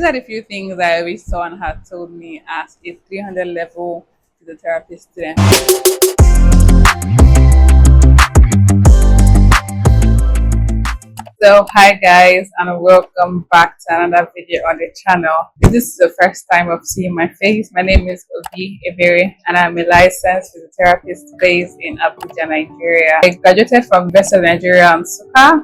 are the few things that I wish someone had told me as a 300 level physiotherapy student. So hi guys, and welcome back to another video on the channel. If this is the first time of seeing my face, my name is YEAR and I'm a licensed physiotherapist based in Abuja, Nigeria. I graduated from University of Nigeria and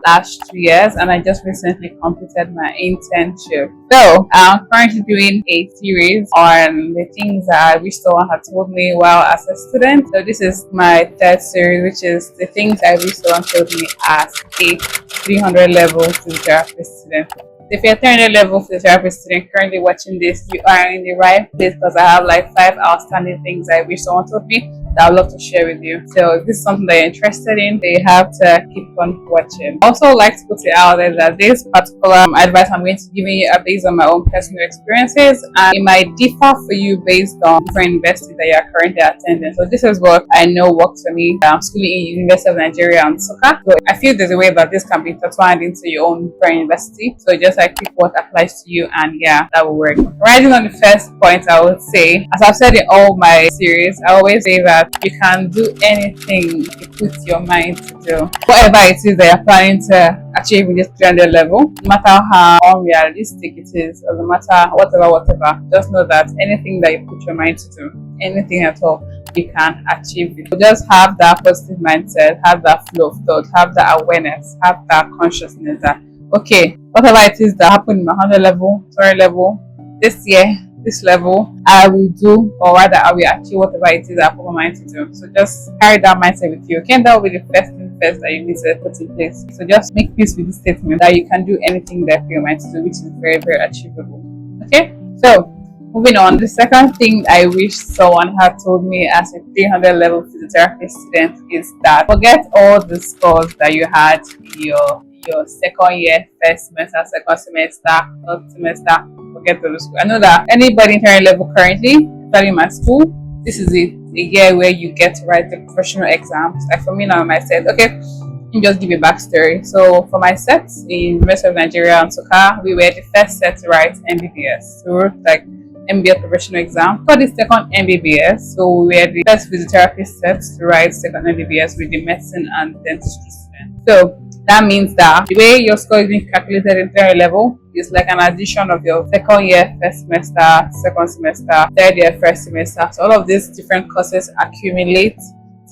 last 2 years, and I just recently completed my internship. So I'm currently doing a series on the things that I wish someone had told me while as a student. So this is my third series, which is the things I wish someone told me as a 300 level physiotherapy student. If you're a 300 level physiotherapy student currently watching this, you are in the right place, because I have like 5 outstanding things I wish someone told me that I'd love to share with you. So if this is something that you're interested in, then you have to keep on watching. I also like to put it out there that this particular advice I'm going to give you are based on my own personal experiences, and it might differ for you based on different universities that you're currently attending. So this is what I know works for me. I'm schooling in University of Nigeria and Soka. So I feel there's a way that this can be intertwined into your own different university. So just like pick what applies to you, and yeah, that will work. Rising on the first point, I would say, as I've said in all my series, I always say that you can do anything you put your mind to do. Whatever it is that you're planning to achieve in this 300 level, no matter how unrealistic it is, or no matter whatever, just know that anything that you put your mind to do, anything at all, you can achieve it. So just have that positive mindset, have that flow of thought, have that awareness, have that consciousness that, okay, whatever it is that happened in my 100 level, 200 level, this year, this level, I will do, or rather I will achieve whatever it is I put my mind to do. So just carry that mindset with you. Okay, that will be the first thing first that you need to put in place. So just make peace with this statement that you can do anything that you put your mind to do, which is very, very achievable. Okay, so moving on, the second thing I wish someone had told me as a 300 level physiotherapy student is that forget all the scores that you had in your second year, first semester, second semester, third semester. Forget those schools. I know that anybody in 300 level currently studying my school, this is a year where you get to write the professional exams. Like for me now, my set, okay, let me just give you a backstory. So for my sets in University of Nigeria and Soka, we were the first set to write MBBS. So we wrote like MBBS professional exam. For the second MBBS, so we were the first physiotherapy set to write second MBBS with the medicine and dentistry students. So that means that the way your score is being calculated in 300 level is like an addition of your second year, first semester, second semester, third year, first semester. So all of these different courses accumulate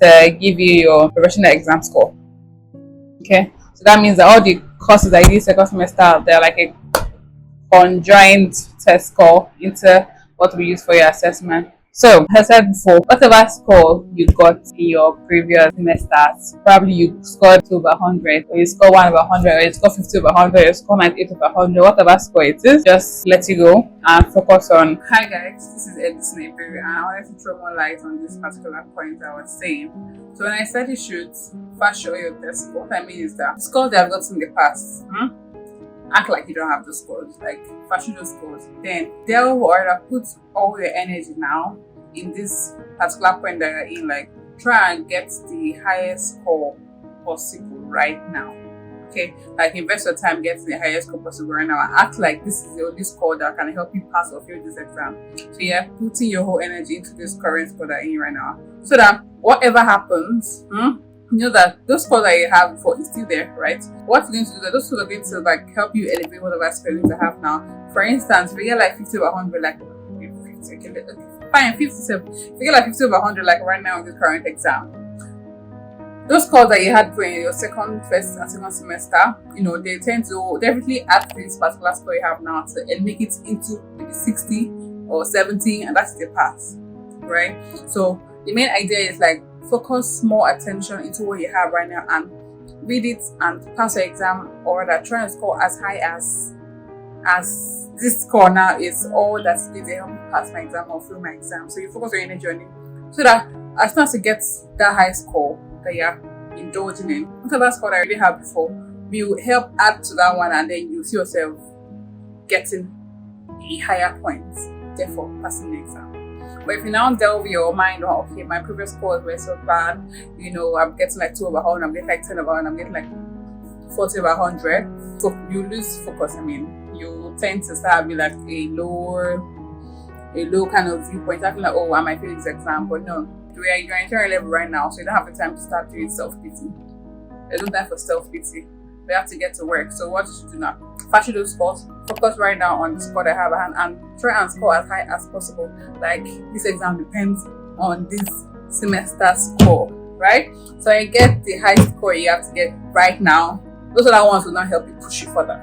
to give you your professional exam score. Okay, so that means that all the courses that you did second semester, they're like a conjoined test score into what we use for your assessment. So, as I said before, whatever score you got in your previous semesters, probably you scored 2 over 100, or you score 1 over 100, or you score 50 over 100, or you score 98 over 100, whatever score it is, just let it go and focus on. Hi guys, this is Nationality, and I wanted to throw more light on this particular point I was saying. So when I said you should first show your test score, what I mean is that the scores that I've got in the past, act like you don't have those scores, like fashion those scores. Then delve or put all your energy now in this particular point that you're in, like try and get the highest score possible right now. Okay, like invest your time getting the highest score possible right now and act like this is the only score that can help you pass or fail this exam. So you're putting your whole energy into this current score that you're in right now, so that whatever happens, you know that those scores that you have before is still there, right? What's going to do that? Those scores are going to like help you elevate whatever skills you have now. For instance, if you get like 50 over 100, like 50, okay, fine, 57. If you get like 50 over 100, like right now in this current exam, those scores that you had going in your second, first, and second semester, you know, they tend to definitely add to this particular score you have now and make it into maybe 60 or 70, and that's the pass, right? So the main idea is like focus more attention into what you have right now and read it and pass your exam, or rather try and score as high as this score now is all that's needed to help me pass my exam or fail my exam. So you focus your energy on it, so that as soon as you get that high score that you're indulging in, whatever score that you already have before will help add to that one, and then you see yourself getting a higher points, therefore passing the exam. But if you now delve your mind on, okay, my previous scores were so bad, you know, I'm getting like 2 over 100, I'm getting like 10 over 100, I'm getting like 40 over 100, so you lose focus. I mean, you tend to start having like a low kind of viewpoint. I feel like, oh, I might fail this exam, but no, you're entering level right now, so you don't have the time to start doing self-pity. There's no time for self-pity. We have to get to work. So what you should do now? Fashion those scores. Focus right now on the score that I have at hand and try and score as high as possible. Like, this exam depends on this semester score, right? So you get the high score you have to get right now. Those other ones will not help you push you further.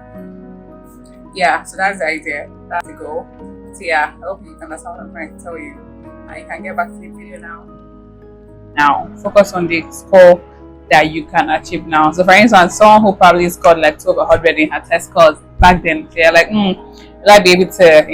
Yeah, so that's the idea. That's the goal. So yeah, I hope you understand what I'm trying to tell you. And you can get back to the video now. Now, focus on the score that you can achieve now. So for instance, someone who probably scored like 12 or 100 in her test scores back then, they're like, will I be able to,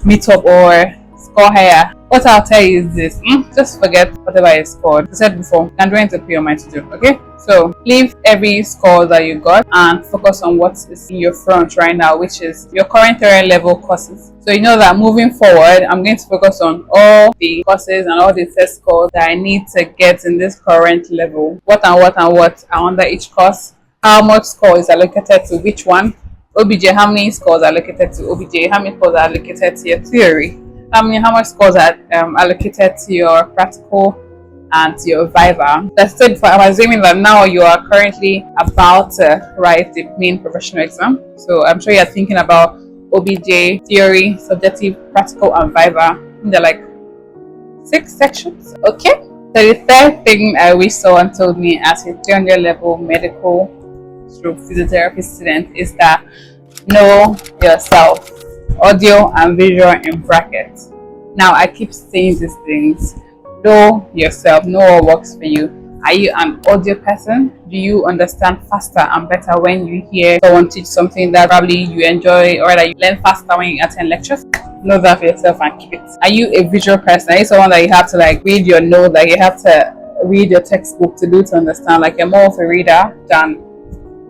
meet up or score higher? What I'll tell you is this, just forget whatever you scored. I said before, you can do it to put your mind to do, okay? So leave every score that you got and focus on what is in your front right now, which is your current area level courses. So you know that moving forward, I'm going to focus on all the courses and all the test scores that I need to get in this current level. What are under each course, how much score is allocated to which one, OBJ, how many scores are allocated to OBJ, how many scores are allocated to your theory, how much scores are allocated to your practical and to your Viva. That's said before, I'm assuming that now you are currently about to write the main professional exam. So I'm sure you're thinking about OBJ, theory, subjective, practical, and Viva. They're like 6 sections. Okay. So the third thing I wish someone told me as a 300 level medical physiotherapy student is that know yourself. Audio and visual in brackets. Now I keep saying these things. Know yourself, know what works for you. Are you an audio person? Do you understand faster and better when you hear someone teach something that probably you enjoy, or that you learn faster when you attend lectures? Know that for yourself and keep it. Are you a visual person? Are you someone that you have to like read your note, that you have to read your textbook to understand? Like you're more of a reader than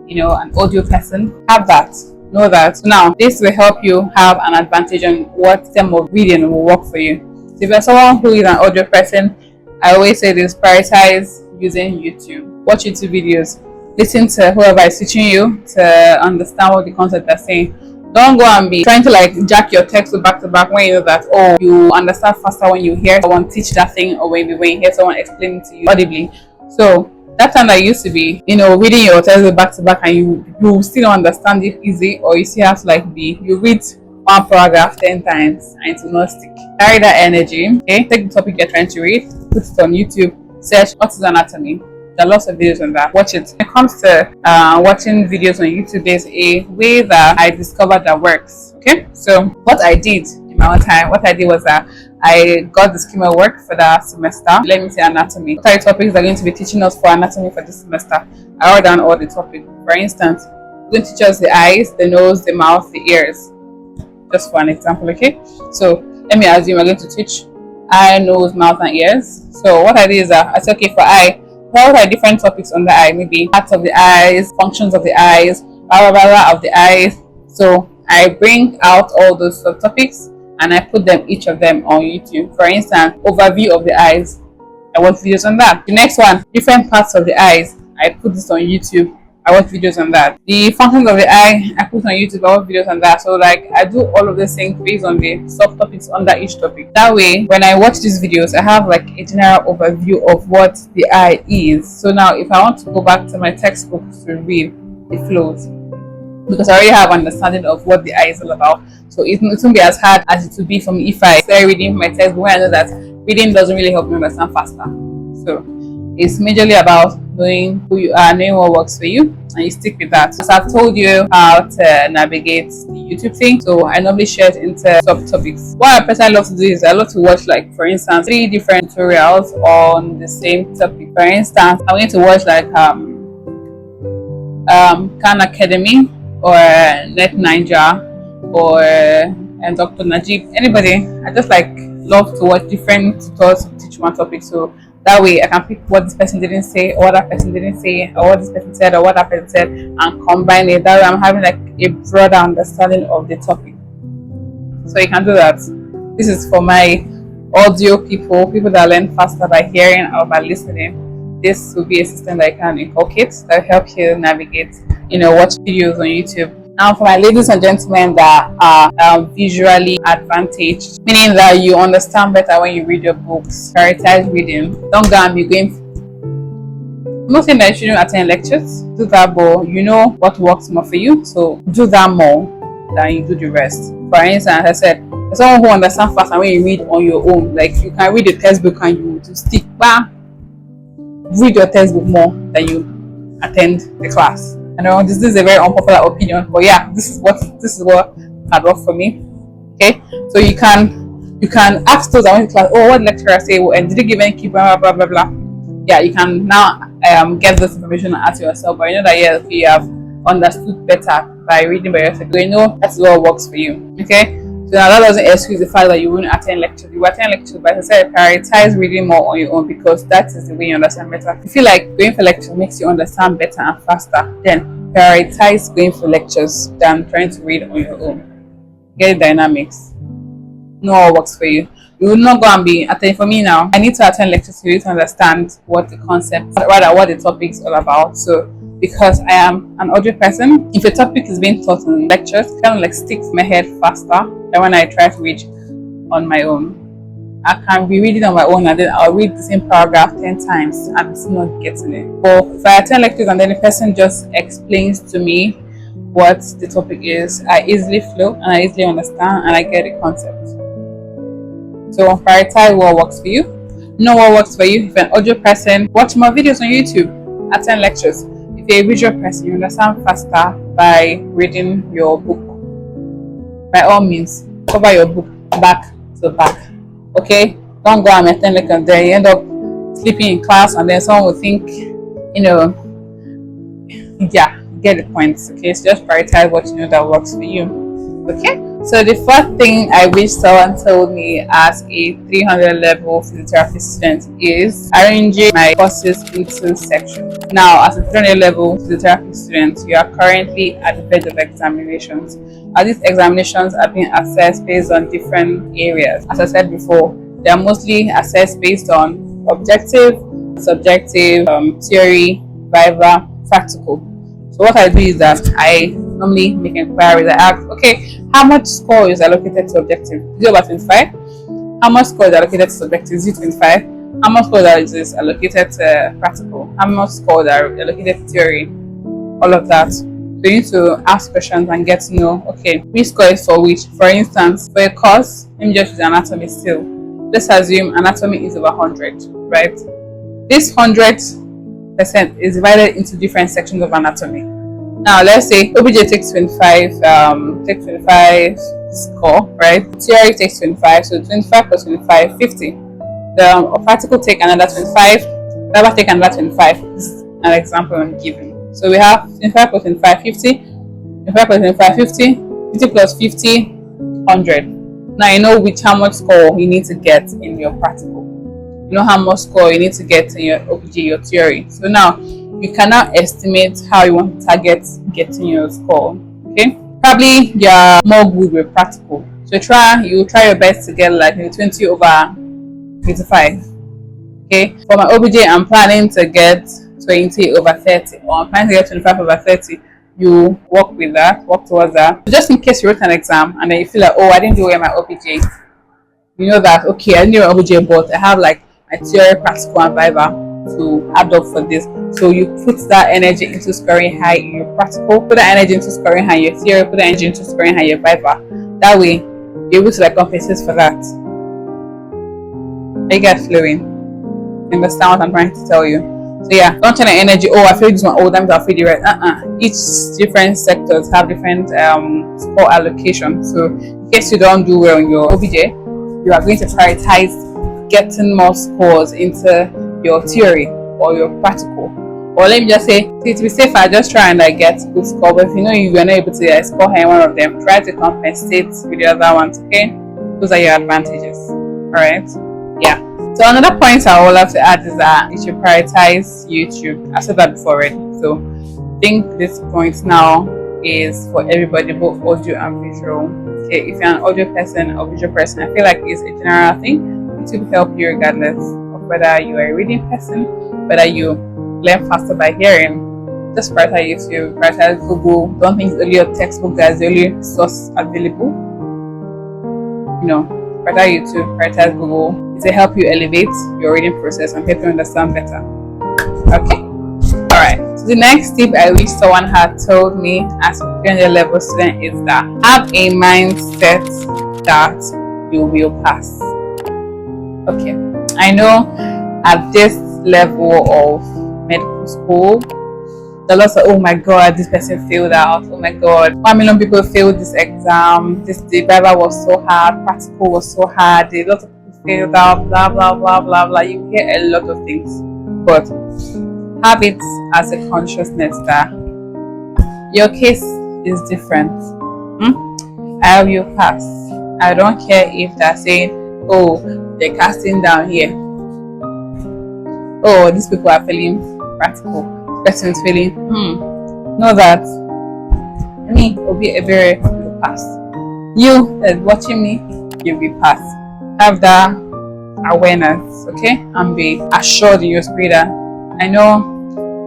an audio person? Have that. Know that. So now this will help you have an advantage on what term of reading will work for you. So if you're someone who is an audio person, I always say this: prioritize using YouTube. Watch YouTube videos. Listen to whoever is teaching you to understand what the concept they're saying. Don't go and be trying to like jack your text back to back when you know that you understand faster when you hear someone teach that thing, or maybe when you hear someone explain it to you audibly. So that time that used to be, reading your text back to back and you still don't understand it easy, or you still have to you read one paragraph 10 times and it will not stick. Carry that energy, okay? Take the topic you're trying to read, put it on YouTube, search what is anatomy. There are lots of videos on that. Watch it. When it comes to watching videos on YouTube, there's a way that I discovered that works. Okay, so what I did in my own time, what I did was that I got the schema work for that semester. Let me say anatomy. What are the topics they're going to be teaching us for anatomy for this semester? I wrote down all the topics. For instance, we're going to teach us the eyes, the nose, the mouth, the ears. Just for an example, okay? So let me assume we're going to teach eye, nose, mouth, and ears. So what I did is that I said, okay, for eye, what are different topics on the eye? Maybe parts of the eyes, functions of the eyes, blah, blah, blah, of the eyes. So I bring out all those subtopics and I put them, each of them, on YouTube. For instance, overview of the eyes. I watch videos on that. The next one, different parts of the eyes. I put this on YouTube. I watch videos on that. The functions of the eye, I put on YouTube. I watch videos on that. So I do all of these things based on the subtopics under each topic. That way, when I watch these videos, I have a general overview of what the eye is. So now, if I want to go back to my textbook to read, it flows, because I already have understanding of what the eye is all about. So it won't be as hard as it would be for me if I start reading my textbook, when I know that reading doesn't really help me understand faster. So it's majorly about knowing who you are, knowing what works for you, and you stick with that. So I've told you how to navigate the YouTube thing. So I normally share it into subtopics. What I personally love to do is I love to watch, for instance, 3 different tutorials on the same topic. For instance, I'm going to watch Khan Academy or Net Ninja or Dr. Najib. Anybody. I just love to watch different tutorials to teach one topic. So that way I can pick what this person didn't say, or what that person didn't say, or what this person said, or what that person said, and combine it. That way I'm having a broader understanding of the topic. So you can do that. This is for my audio people that learn faster by hearing or by listening. This will be a system that I can inculcate that will help you navigate, watch videos on YouTube Now, for my ladies and gentlemen that are visually advantaged, meaning that you understand better when you read your books, prioritize reading. Don't go and be going. I'm not saying that you shouldn't attend lectures. Do that, but you know what works more for you, so do that more than you do the rest. For instance, I said, someone who understands fast and when you read on your own, like you can read a textbook and you to stick back, read your textbook more than you attend the class. I know this is a very unpopular opinion, but yeah, this is what had worked for me. Okay, so you can ask those that went to class, oh, what lecturer say, well, and did they give any key, blah blah blah blah. Yeah, you can now get this information and ask yourself, but you know that yeah, you have understood better by reading by yourself. So you know that's what works for you. Okay. So now that doesn't excuse the fact that you wouldn't attend lectures. You attend lectures, but as I said, prioritize reading more on your own because that is the way you understand better. If you feel like going for lectures makes you understand better and faster, then prioritize going for lectures than trying to read on your own. Get the dynamics. Know what works for you. You will not go and be attending. For me now, I need to attend lectures to understand what the concept, rather what the topic is all about. So because I am an audio person, if a topic is being taught in lectures, it kind of like sticks in my head faster than when I try to read on my own. I can be reading on my own and then I'll read the same paragraph 10 times and still not getting it. But if I attend lectures and then the person just explains to me what the topic is, I easily flow and I easily understand and I get the concept. So prioritize what works for you. Know what works for you. If you're an audio person, watch more videos on YouTube. Attend lectures. If you're a visual person, you understand faster by reading your book. By all means, cover your book back to back. Okay? Don't go and attend lectures there. You end up sleeping in class and then someone will think, yeah, get the points. Okay? So just prioritize what you know that works for you. Okay? So the first thing I wish someone told me as a 300 level physiotherapy student is arranging my courses into sections. Now, as a 300 level physiotherapy student, you are currently at the bed of examinations. These examinations are being assessed based on different areas. As I said before, they are mostly assessed based on objective, subjective, theory, viva, practical. So what I do is that I normally make inquiries. I ask, okay, how much score is allocated to objective? Is it about 25? How much score is allocated to subjective? Is it 25? How much score is allocated to practical? How much score is allocated to theory? All of that. So you need to ask questions and get to know, okay, which score is for which. For instance, for a course, let me just use anatomy still. Let's assume anatomy is over 100, right? This 100% is divided into different sections of anatomy. Now let's say OBJ takes 25 score, right? Theory takes 25, so 25 plus 25, 50. The practical take another 25, Viva take another 25. This is an example I'm giving. So we have 25 plus 25, 50, 25 plus 25, 50, 50 plus 50, 100. Now you know how much score you need to get in your practical. You know how much score you need to get in your OBJ, your theory. So now you cannot estimate how you want to target getting your score. Okay, probably you're more good with practical, so you try your best to get like 20 over 25. Okay, for my OBJ I'm planning to get 20 over 30, or I'm planning to get 25 over 30. You work towards that. So just in case you wrote an exam and then you feel like, oh, I didn't do well in my OBJ, you know that, okay, I didn't do my OBJ, but I have like my theory, practical and viva to add up for this. So you put that energy into scoring high in your practical, put that energy into scoring high in your theory, put that energy into scoring high in your viva. That way you're able to like compensate for that. Are you guys flowing? You understand what I'm trying to tell you? So yeah, don't turn the energy, oh I feel this one, oh that means I feel the right. Each different sectors have different score allocation. So in case you don't do well in your OBJ, you are going to prioritize getting more scores into your theory or your practical. Or let me just say, to be safe, I just try and like get good score. But if you know you are not able to score high in one of them, try to compensate with the other ones. Okay, those are your advantages. All right, yeah. So another point I would love to add is that you should prioritize YouTube. I said that before already. So I think this point now is for everybody, both audio and visual. Okay, if you're an audio person or visual person, I feel like it's a general thing. It will help you regardless of whether you are a reading person, whether you learn faster by hearing, Just prioritize YouTube, prioritize Google. Don't think it's only your textbook that's the only source available. Prioritize YouTube, prioritize Google. It will help you elevate your reading process and help you understand better. Okay? Alright. So the next tip I wish someone had told me as a 300 level student is that have a mindset that you will pass. Okay. I know at this level of medical school, the lots of, oh my god, this person failed out, oh my god, 1 million people failed this exam, the Bible was so hard, practical was so hard, a lot of people failed out, blah blah blah blah blah. You hear a lot of things, but have it as a consciousness that your case is different. I will pass. I don't care if they're saying, oh, they're casting down here, oh, these people are failing practical, person is failing. Know that me will be a very will pass. You that's watching me, you will pass. Have that awareness, okay, and be assured in your spirit that I know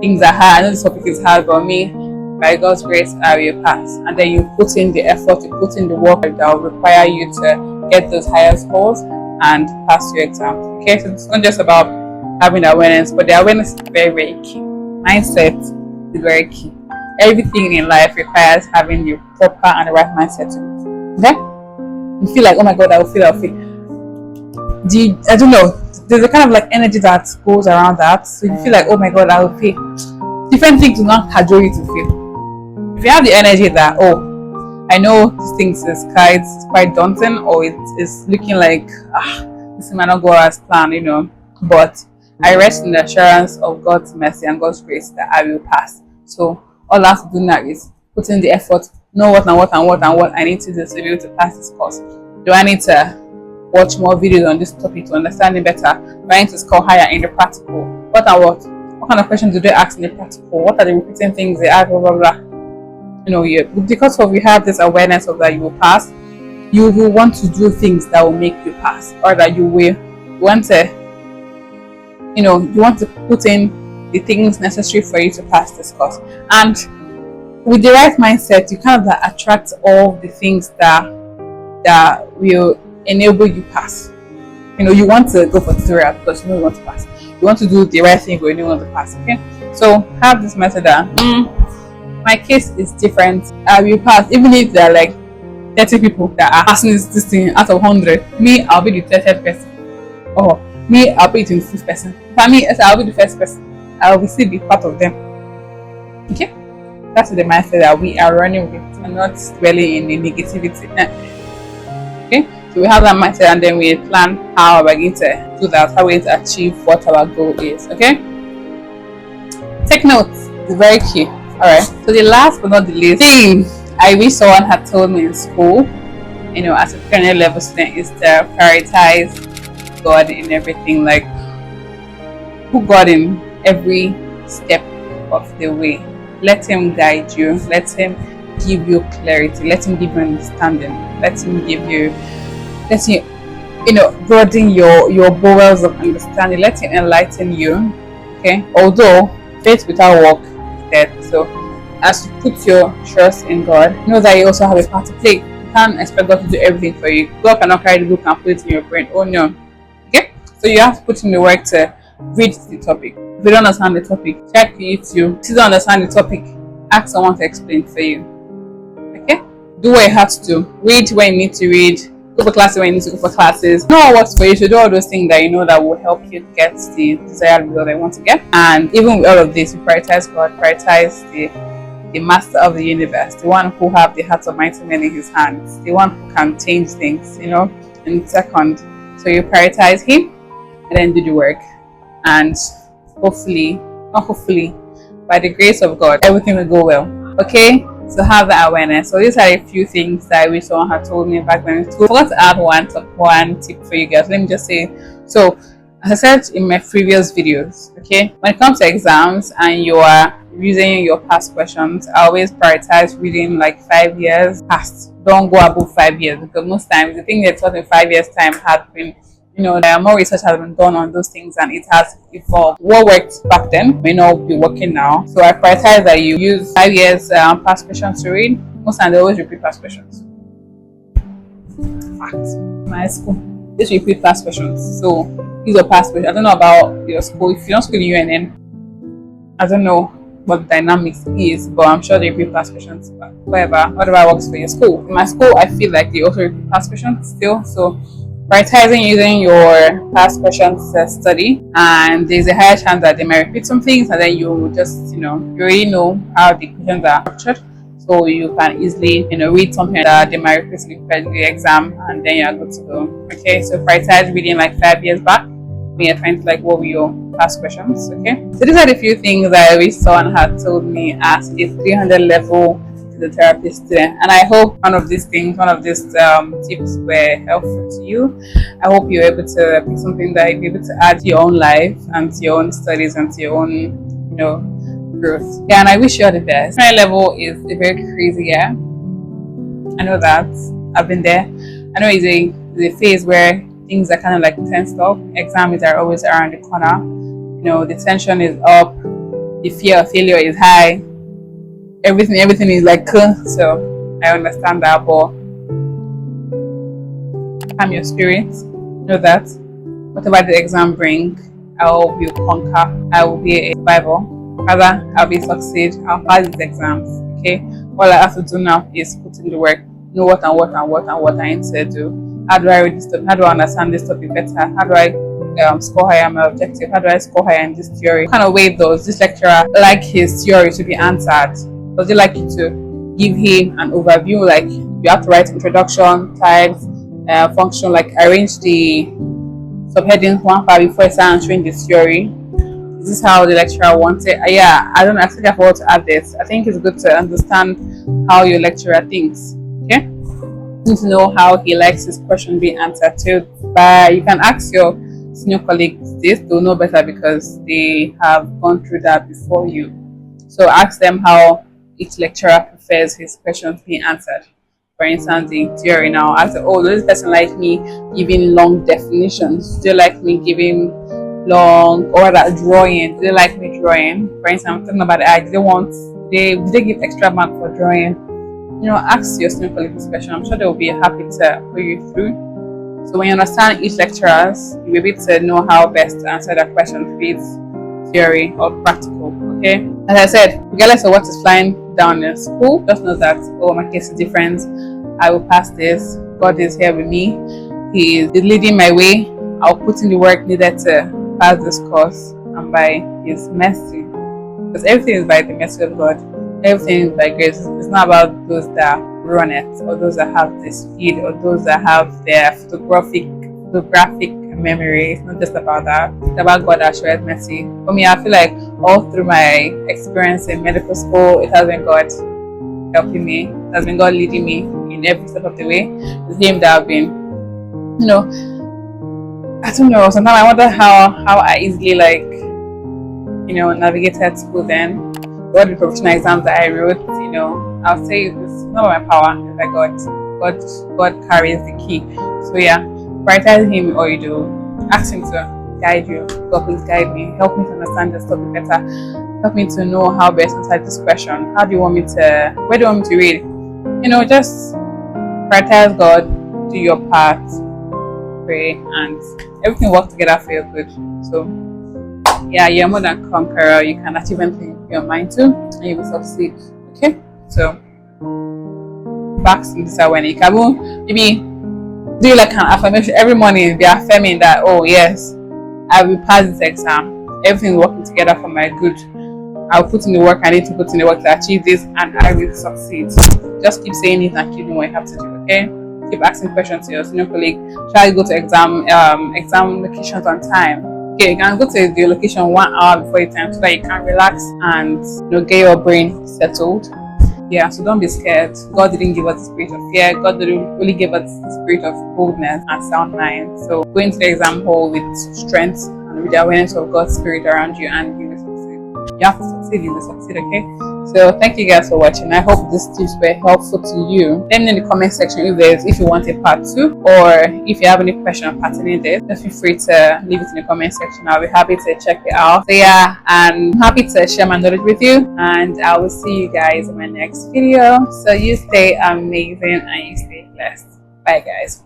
things are hard. I know this topic is hard, but me, by God's grace, I will pass. And then you put in the effort, you put in the work that will require you to get those higher scores and pass your exam. Okay, so it's not just about having awareness, but the awareness is very, very key. Mindset is very key. Everything in life requires having the proper and the right mindset to it. Okay? You feel like, oh my god, I will fail. I don't know. There's a kind of like energy that goes around that. So you feel like, oh my god, I will fail. Different things do not cajole you to fail. If you have the energy that, oh, I know these things is quite daunting, or it's looking like this might not go as planned, but I rest in the assurance of God's mercy and God's grace that I will pass. So all I have to do now is put in the effort, know what I need to do to be able to pass this course. Do I need to watch more videos on this topic to understand it better? Do I need to score higher in the practical? What kind of questions do they ask in the practical? What are the repeating things they ask? Blah blah blah. Because you have this awareness of that you will pass, you will want to do things that will make you pass, or that you will want to. You want to put in the things necessary for you to pass this course. And with the right mindset, you kind of attract all the things that will enable you pass. You want to go for tutorial because you want to pass. You want to do the right thing when you want to pass. Okay, so have this method that my case is different. I will pass, even if there are like 30 people that are passing this thing out of 100. Me, I'll be the 30th person. Or me, I'll be the 25th person. For me, I'll be the first person. I will still be part of them. Okay? That's the mindset that we are running with, and not dwelling in the negativity. Okay? So we have that mindset, and then we plan how we're going to do that, how we're going to achieve what our goal is. Okay? Take notes. It's very key. Alright. So the last but not the least thing I wish someone had told me in school, as a 300 level student, is to prioritize God in everything. Like, put God in every step of the way. Let Him guide you. Let Him give you clarity. Let Him give you understanding. Let Him broaden your bowels of understanding. Let Him enlighten you. Okay. Although faith without work is dead. So as you put your trust in God, know that you also have a part to play. You can't expect God to do everything for you. God cannot carry the book and put it in your brain. Oh no. Okay. So you have to put in the work to read the topic. If you don't understand the topic, check YouTube. If you don't understand the topic, ask someone to explain for you. Okay? Do what you have to do. Read when you need to read. Go for classes when you need to go for classes. Know what works for you. So do all those things that you know that will help you get the desired result that you want to get. And even with all of this, you prioritize God, prioritize the master of the universe, the one who have the hearts of mighty men in his hands, the one who can change things, in a second. So you prioritize him and then do the work. And hopefully, by the grace of God, everything will go well. Okay? So have that awareness. So these are a few things that I wish someone had told me back then. So I forgot to add one tip for you guys. Let me just say, so as I said in my previous videos, okay, when it comes to exams and you are using your past questions, I always prioritize reading like 5 years past. Don't go above 5 years, because most times the thing that's taught in 5 years time has been More research has been done on those things and it has evolved. What worked back then may not be working now. So I prioritize that you use 5 years past questions to read. Most times they always repeat past questions. Fact. My school, just repeat past questions. So use your past questions. I don't know about your school. If you don't school in UNN, I don't know what the dynamics is, but I'm sure they repeat past questions. But whatever works for your school. In my school, I feel like they also repeat past questions still. So prioritizing using your past questions study, and there's a higher chance that they might repeat some things, and then you just you already know how the questions are structured, so you can easily read something that they might repeat in the exam, and then you're good to go. Okay, so prioritize reading like 5 years back when you're trying to like what were your past questions. Okay, so these are the few things that I wish someone had told me as a 300 level the therapist student, and I hope one of these tips were helpful to you. I hope you're able to pick something that you'll be able to add to your own life and to your own studies and to your own growth. Yeah, and I wish you all the best. My level is a very crazy year. I know that. I've been there. I know it's a phase where things are kind of like tensed up. Exams are always around the corner. The tension is up. The fear of failure is high. Everything is like so I understand that, but calm your spirit. Know that whatever the exam bring, I will be conquer. I will be a survivor. Rather, I'll be succeed. I'll pass these exams. Okay. All I have to do now is put in the work. Know what I need to do. How do I read this topic? How do I understand this topic better? How do I score higher on my objective? How do I score higher in this theory? What kind of way does this lecturer like his theory to be answered? Does he like you to give him an overview, like you have to write introduction, types, function, like arrange the subheadings one part before you start answering the theory? Is this how the lecturer wants it? Yeah, I don't know. I think I forgot to add this. I think it's good to understand how your lecturer thinks. Okay, you need to know how he likes his question being answered too. But you can ask your senior colleagues this; they'll know better because they have gone through that before you. So ask them how each lecturer prefers his questions being answered. For instance, in theory now, ask does this person like me giving long definitions? Do they like me giving long or that drawing? Do they like me drawing? For instance, I'm talking about the eye. Did they give extra mark for drawing? Ask your senior colleague this question. I'm sure they will be happy to put you through. So when you understand each lecturers, you'll be able to know how best to answer that question, if it's theory or practical. Okay, as I said, regardless of what is flying down in school, just know that my case is different. I will pass this. God is here with me. He is leading my way. I'll put in the work needed to pass this course, and by His mercy, because everything is by the mercy of God. Everything is by grace. It's not about those that run it, or those that have the speed, or those that have their photographic memory. It's not just about that. It's about God that shows mercy. For me, I feel like all through my experience in medical school, it has been God helping me. It has been God leading me in every step of the way. It's Him that I've been, I don't know. Sometimes I wonder how I easily navigated school then. All the professional exams that I wrote, I'll say it's not my power. It's like God carries the key. So yeah, prioritize Him all you do. Ask Him to guide you. God, please guide me. Help me to understand this topic better. Help me to know how best to answer this question. Where do you want me to read? Just prioritize God, do your part, pray, and everything works together for your good. So yeah, you're more than conqueror. You can achieve anything you put your mind to, and you will succeed. Okay, so back to this when you can maybe do like an affirmation every morning. Be affirming that, oh yes, I will pass this exam. Everything is working together for my good. I'll put in the work I need to put in the work to achieve this, and I will succeed. Just keep saying it and keep doing what you have to do. Okay, keep asking questions to your senior colleague. Try to go to exam locations on time. Okay, you can go to the location 1 hour before your time so that you can relax and get your brain settled. Yeah, so don't be scared. God didn't give us the spirit of fear. God didn't really give us the spirit of boldness and sound mind. So go into the exam hall with strength and with the awareness of God's spirit around you, and you will succeed. You have to succeed, you will succeed, okay? So thank you guys for watching. I hope these tips were helpful to you. Let me know in the comment section if you want a part 2, or if you have any question pertaining this, just feel free to leave it in the comment section. I'll be happy to check it out. So yeah, I'm happy to share my knowledge with you, and I will see you guys in my next video. So you stay amazing and you stay blessed. Bye guys.